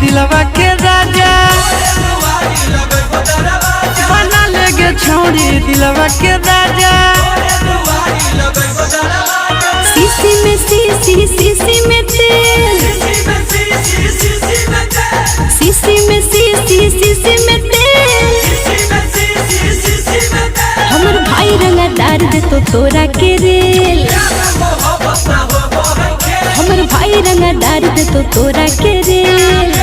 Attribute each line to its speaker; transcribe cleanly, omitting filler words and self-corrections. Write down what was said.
Speaker 1: दिलवा के राजा बना लेगे छोड़ी दिलवा के राजा।
Speaker 2: सीसी में सीसी में तेल, सीसी में सीसी में तेल। हमर भाई रंगा डार दे तो तोरा के रेल, हमर भाई रंगा डार दे तो तोरा के रेल।